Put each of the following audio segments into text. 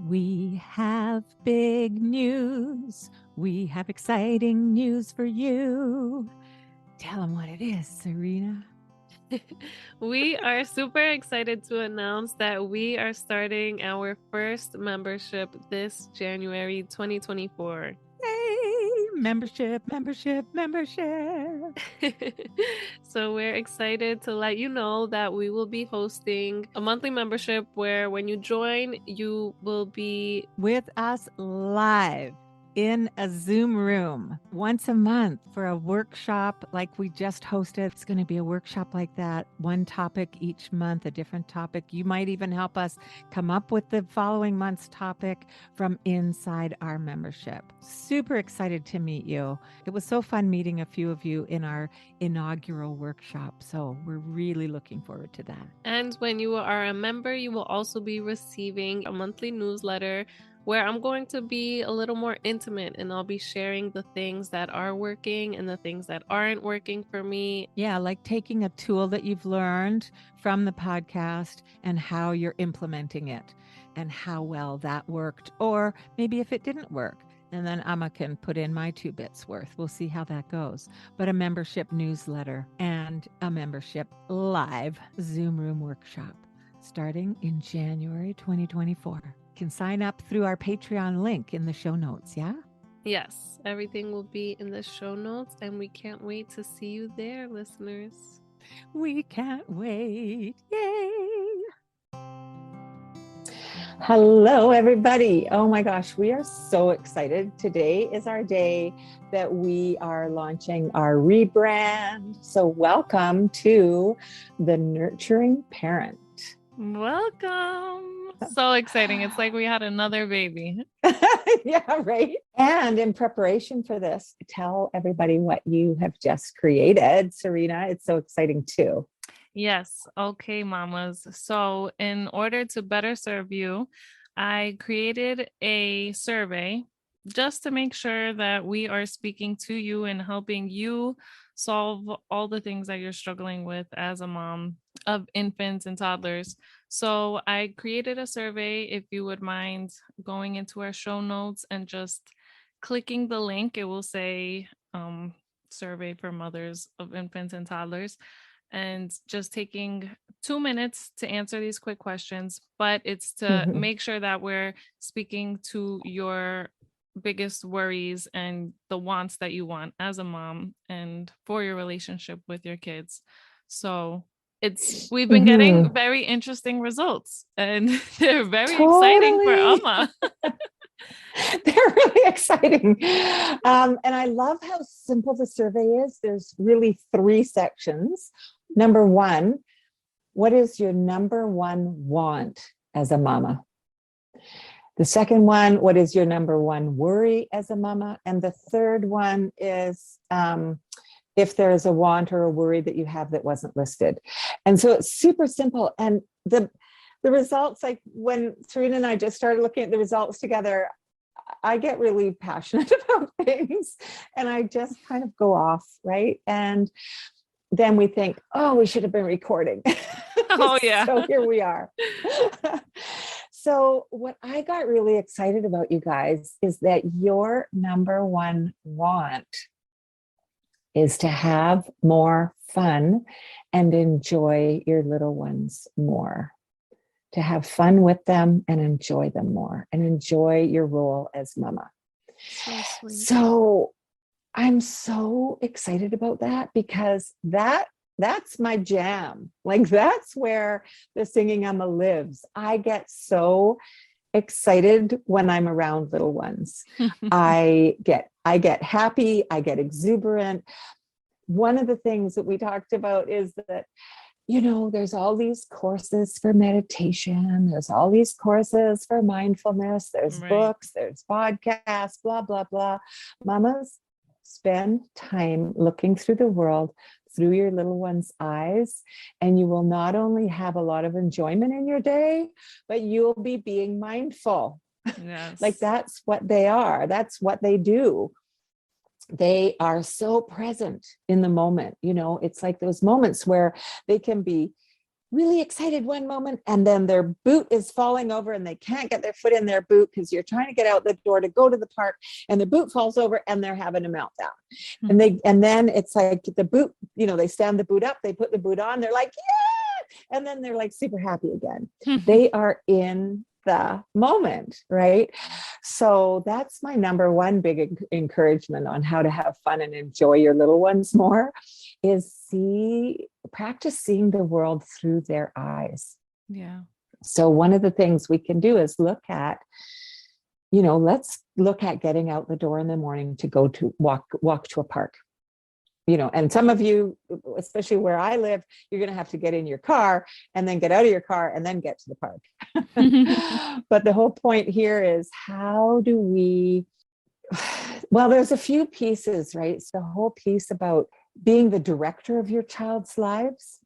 We have big news. We have exciting news for you. Tell them what it is, Serena. We are super excited to announce that we are starting our first membership this January 2024. Yay! Membership. So we're excited to let you know that we will be hosting a monthly membership where when you join, you will be with us live in a Zoom room once a month for a workshop like we just hosted. It's going to be a workshop like that, one topic each month, a different topic. You might even help us come up with the following month's topic from inside our membership. Super excited to meet you. It was so fun meeting a few of you in our inaugural workshop. So we're really looking forward to that. And when you are a member, you will also be receiving a monthly newsletter where I'm going to be a little more intimate and I'll be sharing the things that are working and the things that aren't working for me. Yeah, like taking a tool that you've learned from the podcast and how you're implementing it and how well that worked, or maybe if it didn't work. And then Amma can put in my 2 bits worth. We'll see how that goes. But a membership newsletter and a membership live Zoom room workshop starting in January 2024. Can sign up through our Patreon link in the show notes, yeah? Yes, everything will be in the show notes, and we can't wait to see you there, listeners. We can't wait. Yay! Hello, everybody. Oh my gosh, we are so excited. Today is our day that we are launching our rebrand. So welcome to the Nurturing Parent. Welcome. So exciting. It's like we had another baby. Yeah, right. And in preparation for this, tell everybody what you have just created, Serena. It's so exciting too. Yes. Okay, mamas. So in order to better serve you, I created a survey just to make sure that we are speaking to you and helping you solve all the things that you're struggling with as a mom of infants and toddlers. So I created a survey. If you would mind going into our show notes and just clicking the link, it will say survey for mothers of infants and toddlers, and just taking 2 minutes to answer these quick questions. But it's to make sure that we're speaking to your biggest worries and the wants that you want as a mom and for your relationship with your kids. So we've been getting very interesting results, and they're very exciting for Amma. They're really exciting. And I love how simple the survey is. There's really 3 sections. Number 1, what is your number 1 want as a mama? The second one, what is your number 1 worry as a mama? And the third one is if there is a want or a worry that you have that wasn't listed. And so it's super simple. And the results, like when Serena and I just started looking at the results together, I get really passionate about things and I just kind of go off, right? And then we think, oh, we should have been recording. Oh, yeah. So here we are. So what I got really excited about, you guys, is that your number 1 want is to have more fun and enjoy your little ones more. To have fun with them and enjoy them more and enjoy your role as mama. So I'm so excited about that because that's my jam. Like that's where the singing Amma lives. I get so excited when I'm around little ones. I get happy, I get exuberant. One of the things that we talked about is that, you know, there's all these courses for meditation. There's all these courses for mindfulness. There's books, there's podcasts, blah, blah, blah. Mamas, spend time looking through the world through your little one's eyes, and you will not only have a lot of enjoyment in your day, but you'll be being mindful. Yes. Like that's what they are. That's what they do. They are so present in the moment. You know, it's like those moments where they can be really excited one moment, and then their boot is falling over and they can't get their foot in their boot because you're trying to get out the door to go to the park, and the boot falls over and they're having a meltdown. And then it's like the boot, they stand the boot up, they put the boot on, they're like, yeah, and then they're like super happy again. They are in the moment, right? So that's my number one big encouragement on how to have fun and enjoy your little ones more, is practice seeing the world through their eyes. Yeah. So one of the things we can do is let's look at getting out the door in the morning to go to walk to a park. And some of you, especially where I live, you're going to have to get in your car and then get out of your car and then get to the park. But the whole point here is, how do we, well, there's a few pieces, right? It's the whole piece about being the director of your child's lives,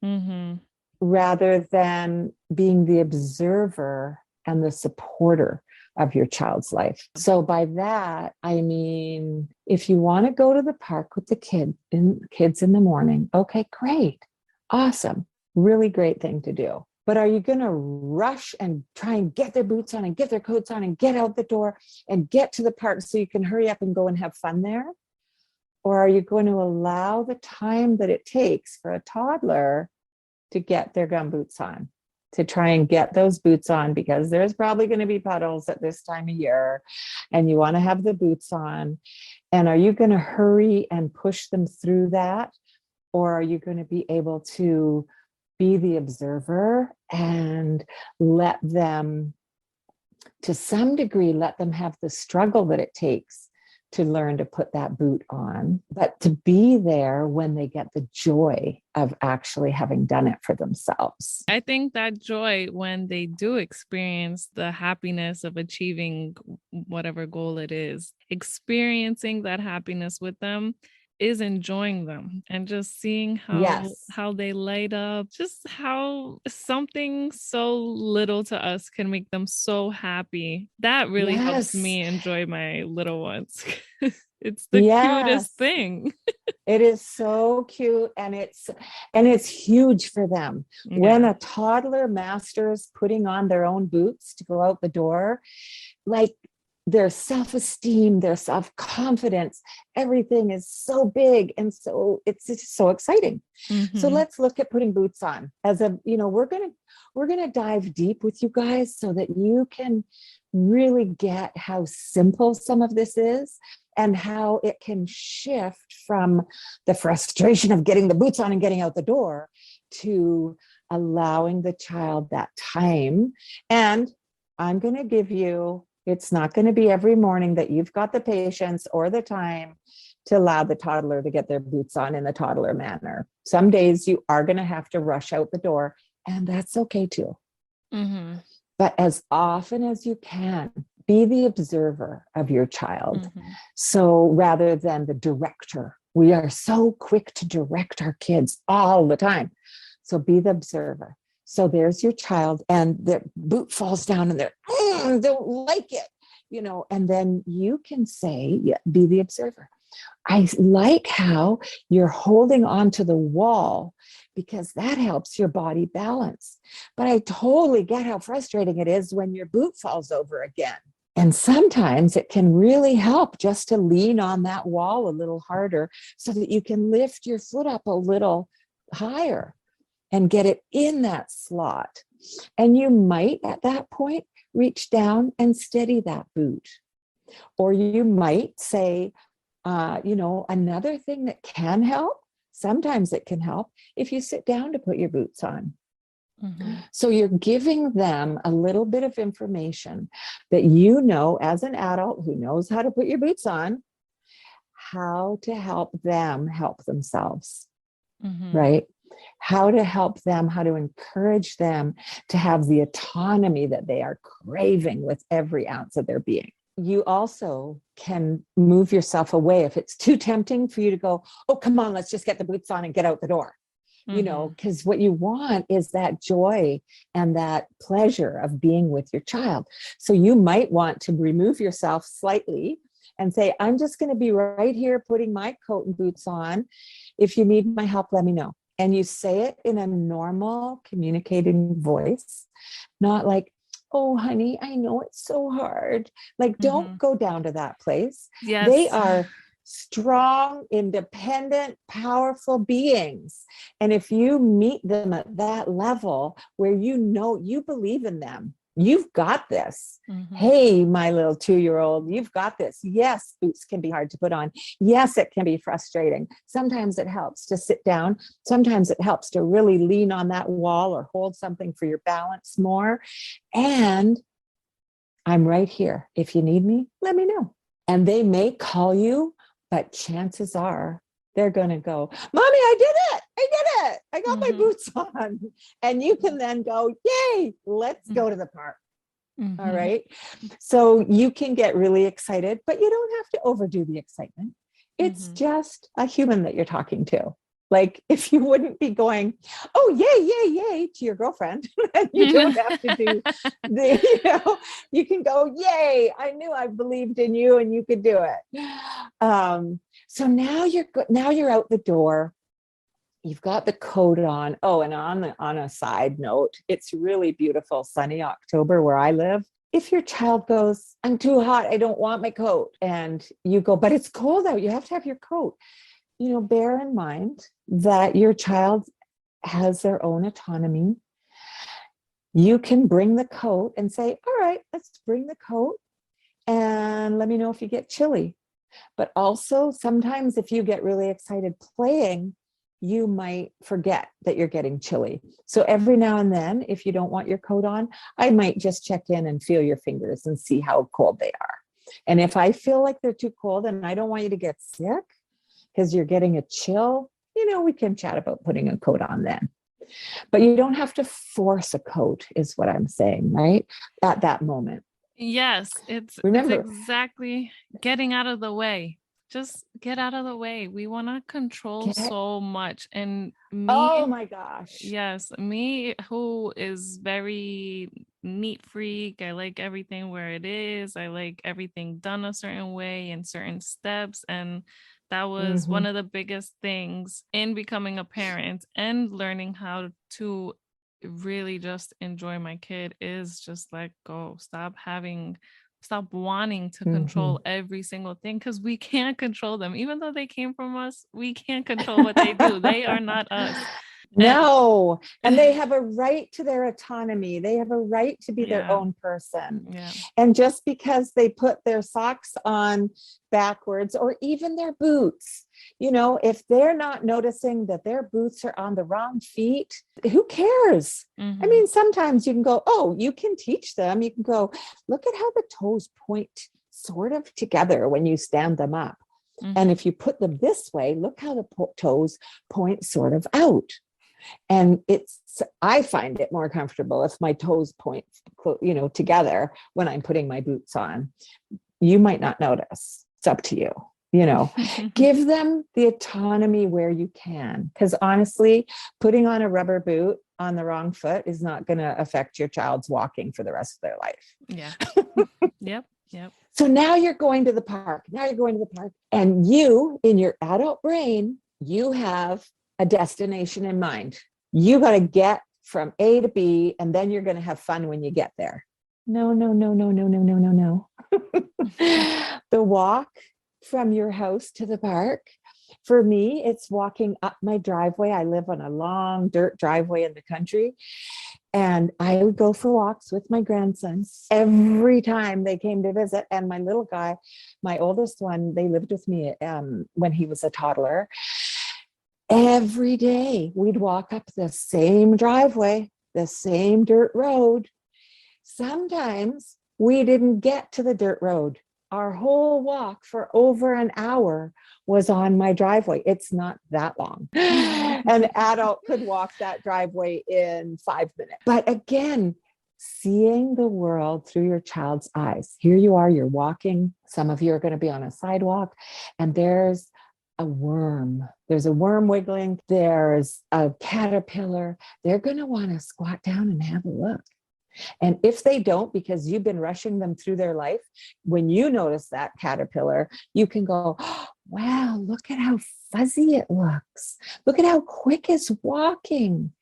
rather than being the observer and the supporter of your child's life. So by that, I mean, if you want to go to the park with the kids in the morning, okay, great. Awesome. Really great thing to do. But are you going to rush and try and get their boots on and get their coats on and get out the door and get to the park so you can hurry up and go and have fun there? Or are you going to allow the time that it takes for a toddler to get their gumboots on, to try and get those boots on, because there's probably going to be puddles at this time of year and you want to have the boots on? And are you going to hurry and push them through that? Or are you going to be able to be the observer and let them, to some degree, let them have the struggle that it takes to learn to put that boot on, but to be there when they get the joy of actually having done it for themselves? I think that joy, when they do experience the happiness of achieving whatever goal it is, experiencing that happiness with them is enjoying them and just seeing how they light up, just how something so little to us can make them so happy. That really helps me enjoy my little ones. It's the cutest thing. It is so cute, and it's huge for them. Yeah. When a toddler masters putting on their own boots to go out the door, like, their self-esteem, their self-confidence, everything is so big. And so it's so exciting. So let's look at putting boots on as we're going to dive deep with you guys so that you can really get how simple some of this is and how it can shift from the frustration of getting the boots on and getting out the door to allowing the child that time. And I'm going to give you, it's not going to be every morning that you've got the patience or the time to allow the toddler to get their boots on in the toddler manner. Some days you are going to have to rush out the door, and that's okay too. But as often as you can, be the observer of your child. So rather than the director, we are so quick to direct our kids all the time. So be the observer. So there's your child and their boot falls down and they're, don't like it, and then you can say, be the observer. I like how you're holding on to the wall because that helps your body balance. But I totally get how frustrating it is when your boot falls over again. And sometimes it can really help just to lean on that wall a little harder so that you can lift your foot up a little higher and get it in that slot. And you might at that point reach down and steady that boot. Or you might say, another thing that can help, sometimes it can help if you sit down to put your boots on. So you're giving them a little bit of information that as an adult who knows how to put your boots on, how to help them help themselves, right? How to help them, how to encourage them to have the autonomy that they are craving with every ounce of their being. You also can move yourself away if it's too tempting for you to go, oh, come on, let's just get the boots on and get out the door. Because what you want is that joy and that pleasure of being with your child. So you might want to remove yourself slightly and say, I'm just going to be right here putting my coat and boots on. If you need my help, let me know. and you say it in a normal communicating voice, not like, oh, honey, I know it's so hard. Like, don't go down to that place. Yes. They are strong, independent, powerful beings. And if you meet them at that level where you know you believe in them, you've got this. Hey, my little 2-year-old, you've got this. Yes, boots can be hard to put on. Yes, it can be frustrating. Sometimes it helps to sit down. Sometimes it helps to really lean on that wall or hold something for your balance more. And I'm right here. If you need me, let me know. And they may call you, but chances are they're going to go, Mommy, I did it. I got my boots on. And you can then go, yay, let's go to the park. All right. So you can get really excited, but you don't have to overdo the excitement. It's just a human that you're talking to. Like, if you wouldn't be going, oh, yay, to your girlfriend, and you don't have to do you can go, yay, I knew I believed in you and you could do it. So now you're out the door. You've got the coat on. Oh, and on a side note, it's really beautiful, sunny October where I live. If your child goes, I'm too hot, I don't want my coat, and you go, but it's cold out, you have to have your coat. Bear in mind that your child has their own autonomy. You can bring the coat and say, all right, let's bring the coat and let me know if you get chilly. But also sometimes if you get really excited playing, you might forget that you're getting chilly. So every now and then, if you don't want your coat on, I might just check in and feel your fingers and see how cold they are. And if I feel like they're too cold and I don't want you to get sick because you're getting a chill, we can chat about putting a coat on then. But you don't have to force a coat, is what I'm saying, right? At that moment. Yes, it's exactly getting out of the way. Just get out of the way. We want to control so much. And me, oh my gosh. Yes, me who is very neat freak. I like everything where it is. I like everything done a certain way in certain steps. And that was one of the biggest things in becoming a parent and learning how to really just enjoy my kid is just let go. Stop wanting to control every single thing, because we can't control them. Even though they came from us, we can't control what they do. They are not us. No, and they have a right to their autonomy. They have a right to be their own person. Yeah. And just because they put their socks on backwards or even their boots, if they're not noticing that their boots are on the wrong feet, who cares? I mean, sometimes you can go, oh, you can teach them. You can go, look at how the toes point sort of together when you stand them up. And if you put them this way, look how the toes point sort of out. And I find it more comfortable if my toes point, together when I'm putting my boots on. You might not notice. It's up to you. Give them the autonomy where you can. Because honestly, putting on a rubber boot on the wrong foot is not going to affect your child's walking for the rest of their life. Yeah. Yep. So now you're going to the park. And you, in your adult brain, you have a destination in mind. You got to get from A to B, and then you're going to have fun when you get there. No. The walk from your house to the park, for me, it's walking up my driveway. I live on a long dirt driveway in the country. And I would go for walks with my grandsons every time they came to visit. And my little guy, my oldest one, they lived with me when he was a toddler. Every day we'd walk up the same driveway, the same dirt road. Sometimes we didn't get to the dirt road. Our whole walk for over an hour was on my driveway. It's not that long. An adult could walk that driveway in 5 minutes. But again, seeing the world through your child's eyes. Here you are, you're walking. Some of you are going to be on a sidewalk, and there's a worm. There's a worm wiggling. There's a caterpillar. They're going to want to squat down and have a look. And if they don't, because you've been rushing them through their life, when you notice that caterpillar, you can go, oh, wow, look at how fuzzy it looks. Look at how quick it's walking.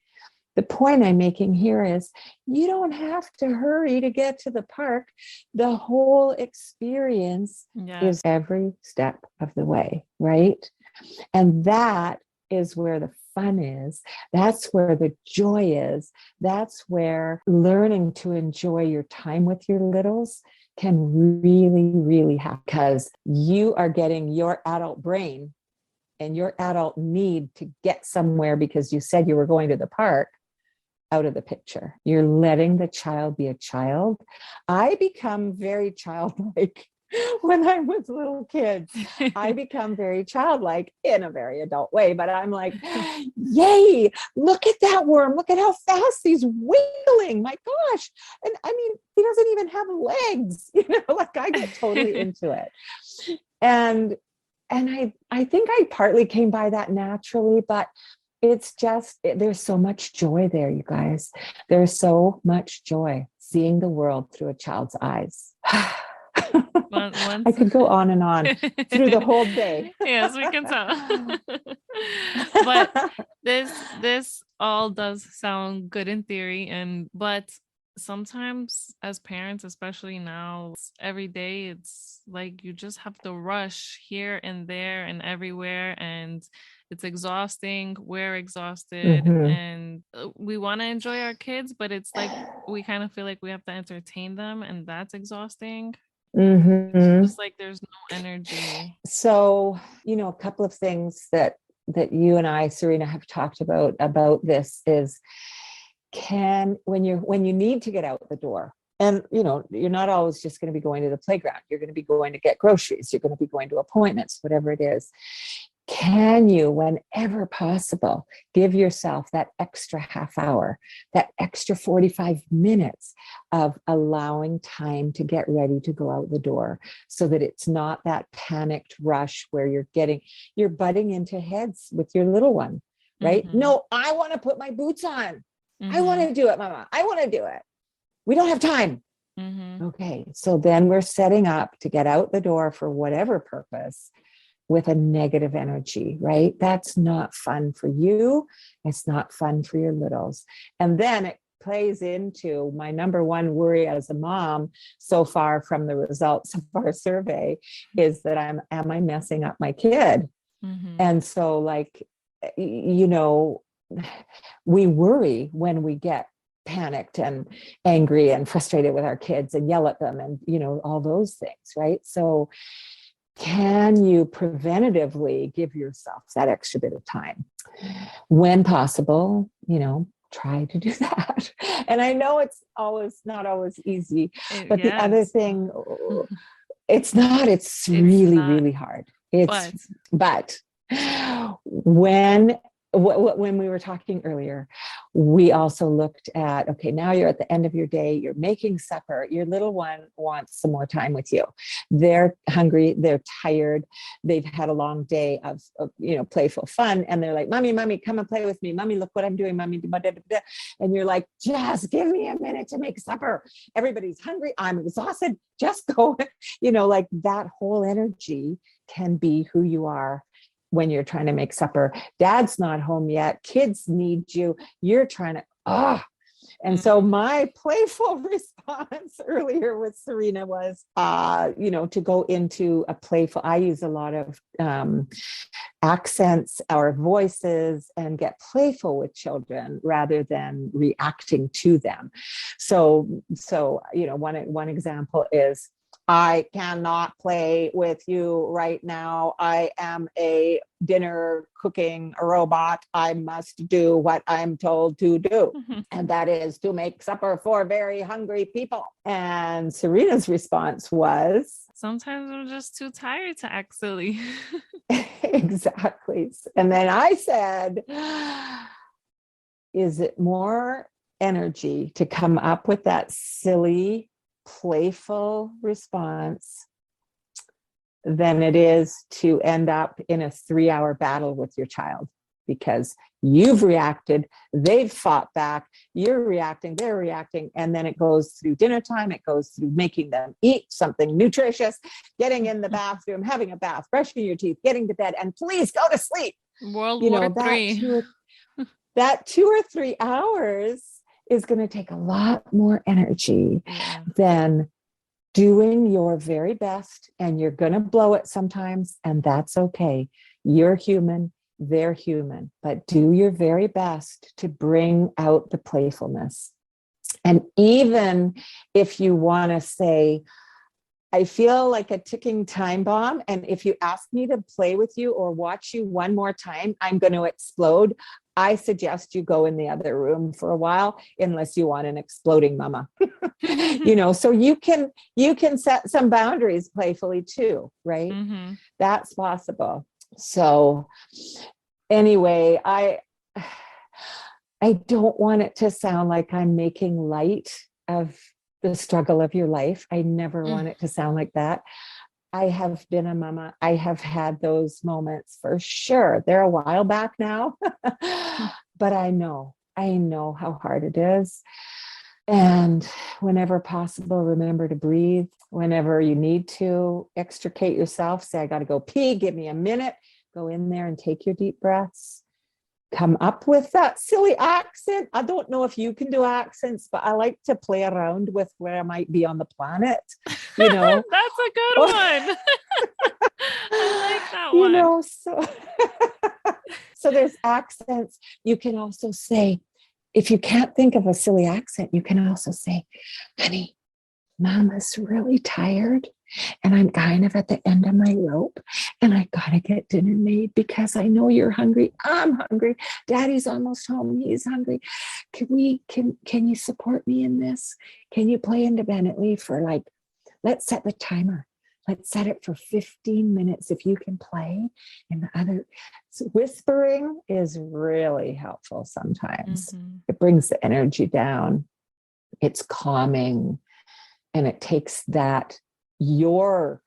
The point I'm making here is you don't have to hurry to get to the park. The whole experience is every step of the way, right? And that is where the fun is. That's where the joy is. That's where learning to enjoy your time with your littles can really, really happen, because you are getting your adult brain and your adult need to get somewhere because you said you were going to the park out of the picture. You're letting the child be a child. I become very childlike when I'm with little kids. I become very childlike in a very adult way, but I'm like, yay, look at that worm. Look at how fast he's wiggling. My gosh. And I mean, he doesn't even have legs, like I get totally into it. And I think I partly came by that naturally, but it's just, there's so much joy there, you guys. There's so much joy seeing the world through a child's eyes. I could go on and on through the whole day. Yes, we can tell. But this all does sound good in theory, but sometimes as parents, especially now, every day, it's like you just have to rush here and there and everywhere, and it's exhausting. We're exhausted, and we want to enjoy our kids, but it's like we kind of feel like we have to entertain them, and that's exhausting. It's just like there's no energy. So, a couple of things that you and I, Serena, have talked about this is, when you need to get out the door, and you're not always just going to be going to the playground. You're going to be going to get groceries. You're going to be going to appointments, whatever it is. Can you, whenever possible, give yourself that extra half hour, that extra 45 minutes of allowing time to get ready to go out the door, so that it's not that panicked rush where you're butting into heads with your little one, right? No, I want to put my boots on. I want to do it, Mama. I want to do it. We don't have time. Okay. So then we're setting up to get out the door for whatever purpose with a negative energy, right? That's not fun for you. It's not fun for your littles. And then it plays into my number one worry as a mom so far from the results of our survey is that am I messing up my kid? And so we worry when we get panicked and angry and frustrated with our kids and yell at them and, all those things, right? So can you preventatively give yourself that extra bit of time? When possible, try to do that. And I know it's not always easy, but the other thing, it's really, really hard. But when we were talking earlier, we also looked at, okay, now you're at the end of your day, you're making supper, your little one wants some more time with you. They're hungry, they're tired, they've had a long day of playful fun, and they're like, mommy, come and play with me. Mommy, look what I'm doing, mommy. And you're like, just give me a minute to make supper. Everybody's hungry, I'm exhausted, just go. Like that whole energy can be who you are when you're trying to make supper. Dad's not home yet. Kids need you. You're trying to, And so my playful response earlier with Serena was, to go into a playful, I use a lot of accents, our voices, and get playful with children rather than reacting to them. So one example is, I cannot play with you right now. I am a dinner cooking robot. I must do what I'm told to do. And that is to make supper for very hungry people. And Serena's response was, sometimes I'm just too tired to act silly. Exactly. And then I said, is it more energy to come up with that silly, playful response than it is to end up in a 3-hour battle with your child? because you've reacted, they've fought back, you're reacting, they're reacting. And then it goes through dinner time. It goes through making them eat something nutritious, getting in the bathroom, having a bath, brushing your teeth, getting to bed, and please go to sleep. World War III. That 2 or 3 hours is going to take a lot more energy than doing your very best. And you're going to blow it sometimes, and that's okay. You're human, they're human, but do your very best to bring out the playfulness. And even if you want to say, I feel like a ticking time bomb, and if you ask me to play with you or watch you one more time, I'm going to explode. I suggest you go in the other room for a while, unless you want an exploding mama. So you can set some boundaries playfully too, right? Mm-hmm. That's possible. So anyway, I don't want it to sound like I'm making light of the struggle of your life. I never want it to sound like that. I have been a mama. I have had those moments for sure. They're a while back now, but I know how hard it is. And whenever possible, remember to breathe. Whenever you need to extricate yourself, say, I got to go pee, give me a minute, go in there and take your deep breaths. Come up with that silly accent. I don't know if you can do accents, but I like to play around with where I might be on the planet. That's a good one. I like that one. So there's accents. You can also say, if you can't think of a silly accent, you can also say, honey, Mama's really tired and I'm kind of at the end of my rope and I got to get dinner made because I know you're hungry. I'm hungry. Daddy's almost home. He's hungry. Can you support me in this? Can you play independently for let's set the timer. Let's set it for 15 minutes if you can play. And whispering is really helpful sometimes. Mm-hmm. It brings the energy down. It's calming. And it takes that your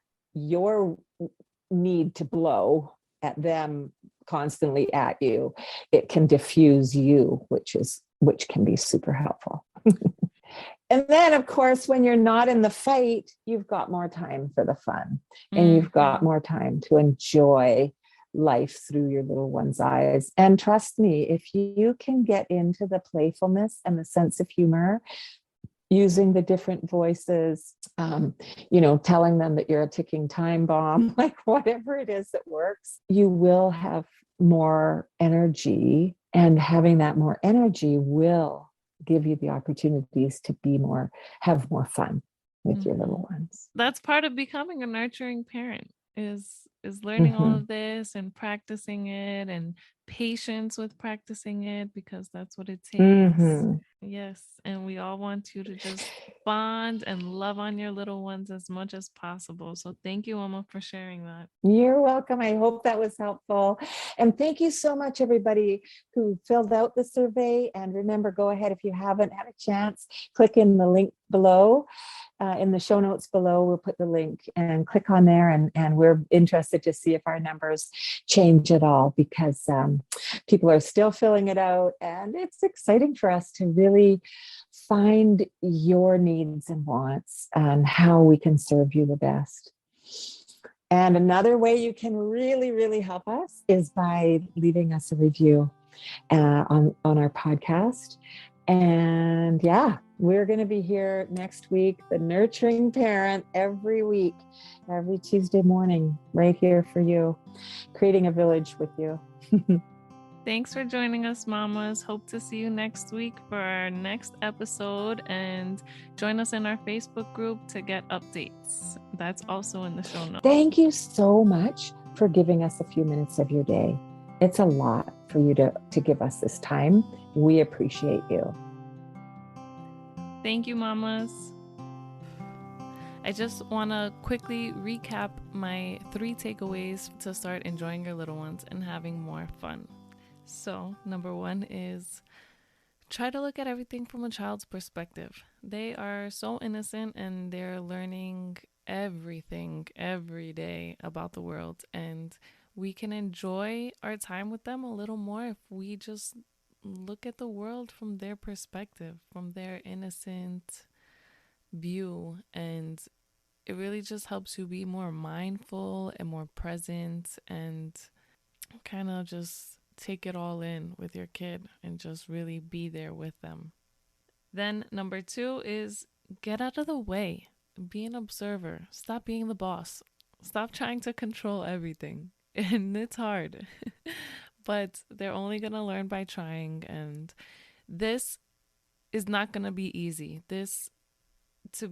need to blow at them constantly at you. It can diffuse you, which can be super helpful. And then, of course, when you're not in the fight, you've got more time for the fun, and you've got more time to enjoy life through your little one's eyes. And trust me, if you can get into the playfulness and the sense of humor, using the different voices, telling them that you're a ticking time bomb, like whatever it is that works, you will have more energy, and having that more energy will give you the opportunities to have more fun with your little ones. That's part of becoming a nurturing parent is learning all of this and practicing it, and patience with practicing it, because that's what it takes. Yes. And we all want you to just bond and love on your little ones as much as possible. So thank you, Mama, for sharing that. You're welcome. I hope that was helpful. And thank you so much, everybody who filled out the survey. And remember, go ahead, if you haven't had a chance, click in the link below. In the show notes below, we'll put the link, and click on there. And we're interested to see if our numbers change at all, because people are still filling it out. And it's exciting for us to really find your needs and wants and how we can serve you the best. And another way you can really, really help us is by leaving us a review on our podcast. And we're going to be here next week, The Nurturing Parent, every week, every Tuesday morning, right here for you, creating a village with you. Thanks for joining us, Mamas. Hope to see you next week for our next episode, and join us in our Facebook group to get updates. That's also in the show notes. Thank you so much for giving us a few minutes of your day. It's a lot for you to give us this time. We appreciate you. Thank you, Mamas. I just want to quickly recap my 3 takeaways to start enjoying your little ones and having more fun. So, number 1 is try to look at everything from a child's perspective. They are so innocent and they're learning everything every day about the world. And we can enjoy our time with them a little more if we just look at the world from their perspective, from their innocent view. And it really just helps you be more mindful and more present and kind of just take it all in with your kid and just really be there with them. Then number 2 is get out of the way. Be an observer. Stop being the boss. Stop trying to control everything. And it's hard. But they're only going to learn by trying. And this is not going to be easy. To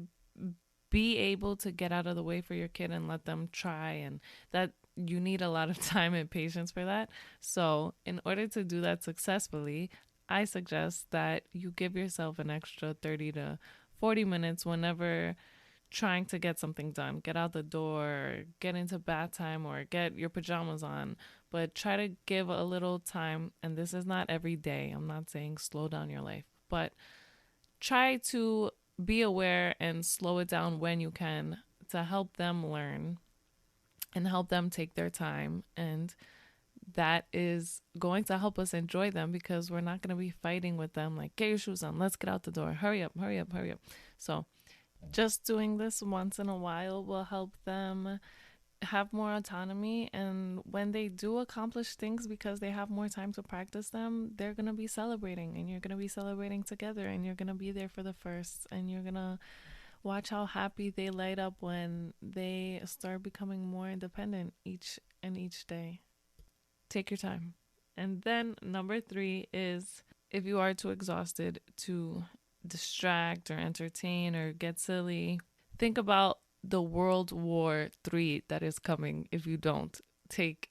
be able to get out of the way for your kid and let them try, and that you need a lot of time and patience for that. So in order to do that successfully, I suggest that you give yourself an extra 30 to 40 minutes whenever trying to get something done. Get out the door, get into bath time, or get your pajamas on. But try to give a little time, and this is not every day. I'm not saying slow down your life, but try to be aware and slow it down when you can to help them learn and help them take their time. And that is going to help us enjoy them, because we're not going to be fighting with them like, get your shoes on, let's get out the door, hurry up, hurry up, hurry up. So just doing this once in a while will help them have more autonomy. And when they do accomplish things because they have more time to practice them, they're going to be celebrating, and you're going to be celebrating together, and you're going to be there for the first, and you're going to watch how happy they light up when they start becoming more independent each day. Take your time. And then number 3 is, if you are too exhausted to distract or entertain or get silly, think about the World War III that is coming if you don't take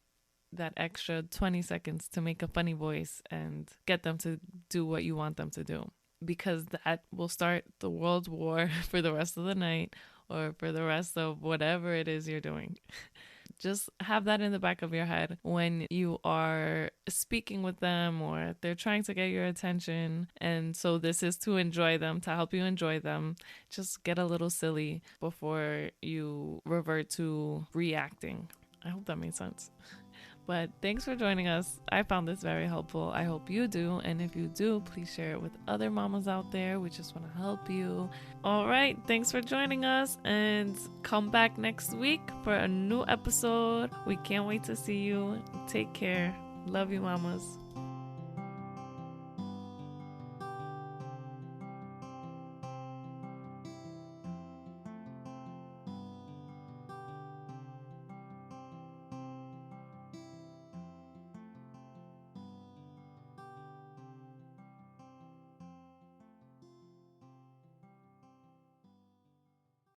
that extra 20 seconds to make a funny voice and get them to do what you want them to do, because that will start the World War for the rest of the night or for the rest of whatever it is you're doing. Just have that in the back of your head when you are speaking with them or they're trying to get your attention. And so this is to enjoy them, to help you enjoy them. Just get a little silly before you revert to reacting. I hope that made sense. But thanks for joining us. I found this very helpful. I hope you do. And if you do, please share it with other mamas out there. We just want to help you. All right. Thanks for joining us, and come back next week for a new episode. We can't wait to see you. Take care. Love you, mamas.